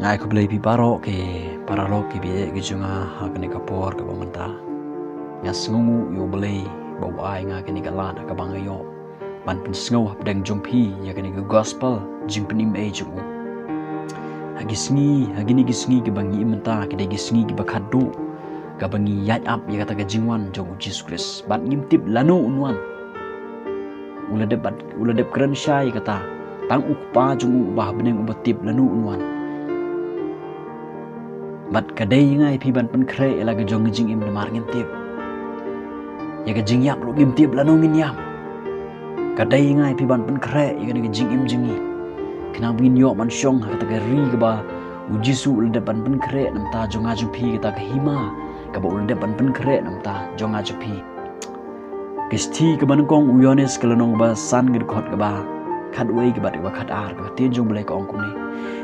ngai ko blai pi paro ke paralo ki bi ge junga ha kene kapor ka bamanta ya sngu yo blai bo ai nga kene ka la ka bang yo ban pin sngo hap deng jong pi ya kene ka gospel jing pinim e ju hagisngi hagini gisngi ke bangi imenta ke de gisngi ke bakadu ka bangi yat up ya kata ka jingwan jong Jesus Christ bat ngimtip lanu unwan uladep kran syai kata tang ukpa jong ubah beneng ubatip lanu unwan bat kadai ngai pi ban pen kre ela ga jong jing im namar ngintip ya ga jing yap lu ngintip lanu ngin yap kadai ngai pi ban pen kre ya ga jing im jingi kena bin yo man syong ha kata ga ri ga ba ujisu uladep ban pen kre nam ta jong aju pi kata ka hima ka ba uladep ban pen kre nam ta jong aju pi kisti ka ban kong uyones kalanong ba san gid khot ka ba khat wei ka ba khat ar ka tin jong blai ka ong kumni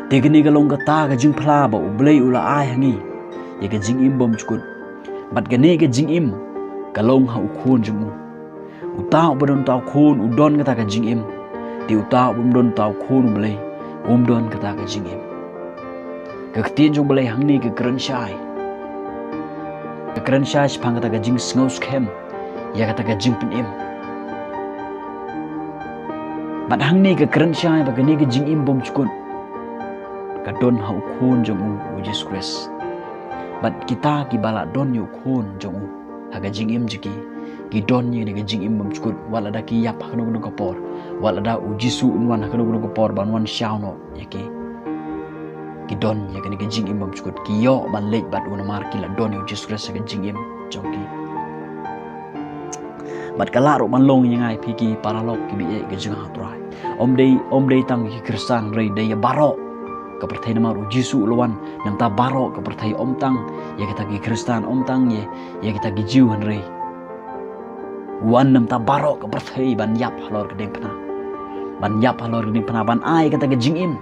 tegni ga long ka ta ga jing phla ba ublei ula ai hangi ye ga jing im bom chukut bat ga ne ga jing im ka long ha ukhun jumu uta ubon taw khun udon ka ta ga jing im ti uta ubon taw khun ublei don ka ta ga jing im ka tin jong blai hangni ka kran shai phang ka ta ga jing sngo schem ya ka ta ga jing pin im bat hangni ka kran shai ba ga ne ga jing im bom chukut ka don ha ukhun jong Jesus Christ bat kita ki bala don yu khun jong ha ga jing im jiki ki don ni ga jing im bam chukut wala da ki yap ha no ko por wala da ujisu unwan ha no ko por ban wan shao no yaki ki don ya ga jing im bam chukut ki yo ban lej bat un mar ki la don yu Jesus Christ ga jing im jong ki bat kala ro man long yangai pi ki paralog ki bi ga jing ha trai om dei tang ki kristan rei dei baro ka perthai nama ru Jisu lawan nam ta baro ka perthai om tang ya kita gi Kristan om tang ye ya kita gi Jiu han rei wan nam ta baro ka perthai ban yap halor ke deng pna ban ai kata ge jing im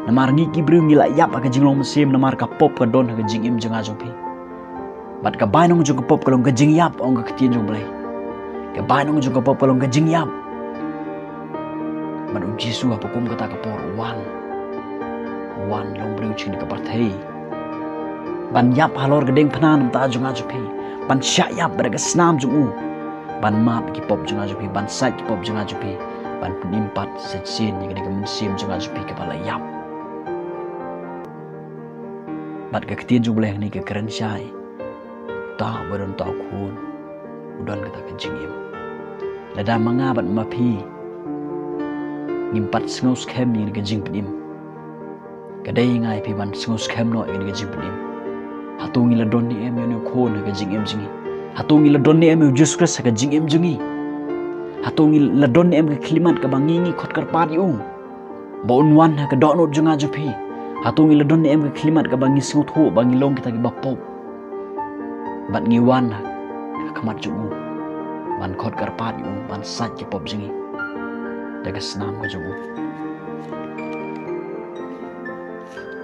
namar ngi ki bru ngi la yap ka jing long sim namar ka pop ka don ka jing im janga jong pi bat ka bai nong jong ka pop ka long ka jing yap ong ka tien jong blai ka bai nong jong ka pop ka long ka jing yap ban Jisu apa kum kata ka por wan long bru chin ka parthai ban yap halor gedeng phanan ta junga jupi ban sya yap berga snam jungu ban map ki pop junga jupi ban sai ki pop junga jupi ban penimpat secin yang gedeng mensim junga jupi kepala yap bat ka ketien jung boleh ni ka keren syai ta baron ta khun udon kata ka jingim lada manga bat mapi ngimpat sngo schem ni ka jing penim kadai ngai pi ban sngo schem no ni ka jing penim hatungi la don ni em yo khon ka jing em jingi hatungi la don ni em Jesus Christ ka jing em jingi hatungi la don ni em ka klimat ka bangingi khot kar pat yu bon wan ka do no junga jupi hatungi la don ni em ka klimat ka bangi sngo tho bangi long kita ki bapop bat ngi wan ka kamat jungu ban khot kar pat yu ban sat ki pop jingi daga snam ka jungu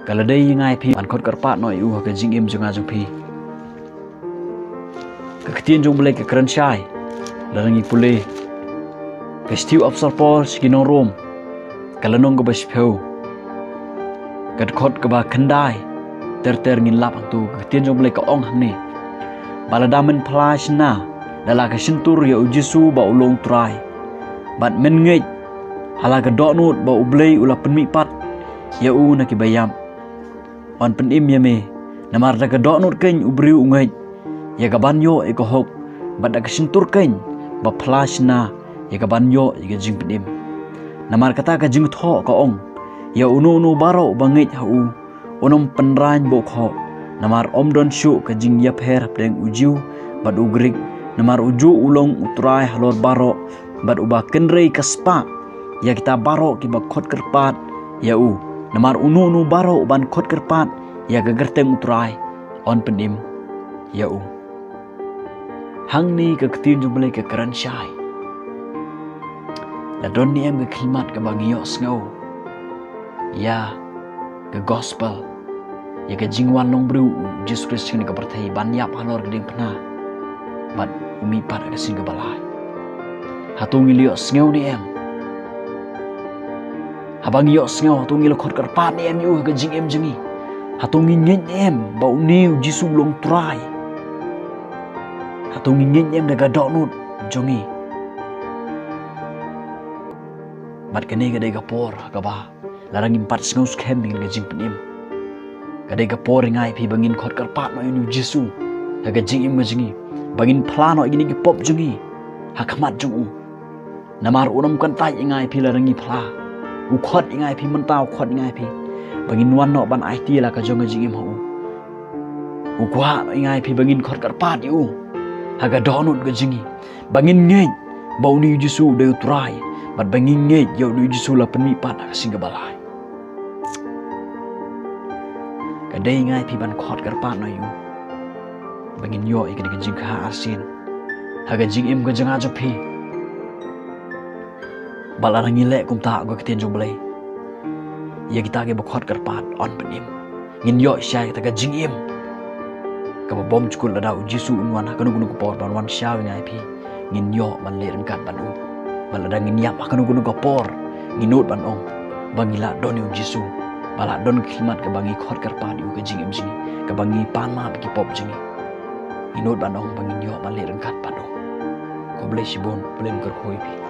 kalau day ngai pi ban khot kar pat no yu ka jing em junga jung pi ka ketien jung boleh ka kran syai larangi pule ka stiu of Paul skino rom kalau nong ka baspeu ka khot ka ba khandai ter ngin lap tu ka ketien jung boleh ka ong hamni baladamen phlash na dala ka sintur ya Jisu ba ulong trai bat men ngej hala ka donut ba ublei ula penmi pat ya u na ki bayam on penim ya me namar da ka donut ken ubriu ngej ya ka banyo e ko hok bat da ka sintur ken ba flash na ya ka banyo ya ka jing penim namar kata ka jing tho ka ong ya unu baro ba ngej ha u onom penran bo kho namar om don shu ka jing ya pher pdeng ujiu bat ugrik namar uju ulong utrai halor baro bat uba kenrei kaspa ya kita baro ki ba khot kerpat ya u namar unu baro ban khot kerpat ya gagerteng utrai on penim ya u hangni ka ketin jumble ka keran syai la don ni em ka klimat ka bangiyo sngo ya ka gospel ya ka jingwan long bru Jesus Christ ni ka perthai ban yap halor gedeng pna bat umi par ka sing ka balai hatung ilio sngo ni em habang yo sngo hatung ilo khot karpat ni em yu ka jing em jingi Hatong ngingin em bau niu Jisu long try. Hatong ngingin em daga donut jongi. Mat kene gadai gapor gaba larang impat sengus camping gajing penim. Gadai gapor ngai pi bangin khot karpat no inu Jisu. Haga jing im gajingi bangin plano gini gi pop jongi. Hakamat jongu. Namar unam kan tai ngai pi larangi pla. U khot ngai pi mentau khot ngai pi. Bangin wan no ban IT la ka jonga jing im ho. U kwa no ngai pi bangin khot karpat yu. Haga donut gajingi bangin ngei bau ni Jisu de try. Bat bangin ngei yo ni Jisu la peni pat ka singa balai. Kadai ngai pi ban khot karpat no yu. Bangin yo ikan gajing ka asin. Haga jing im gajang aja pi. Balarangi lek kum ta go kiten jong balai. Ya kita ke bakhot karpat on penim. Ngin yo syai kita gajing im. Ka bom chukul ada Jisu unwan kanu gunu ko por ban wan syau ngai pi. Ngin yo man le rengkat ban u. Balada ngin yap kanu gunu ko por. Nginut ban ong. Bangila don yu Jisu. Bala don khimat ka bangi khot karpat yu gajing im jingi. Ka bangi panma ki pop jingi. Nginut ban ong bangin yo man le rengkat ban u. Ko blai sibon blem kar khoi pi.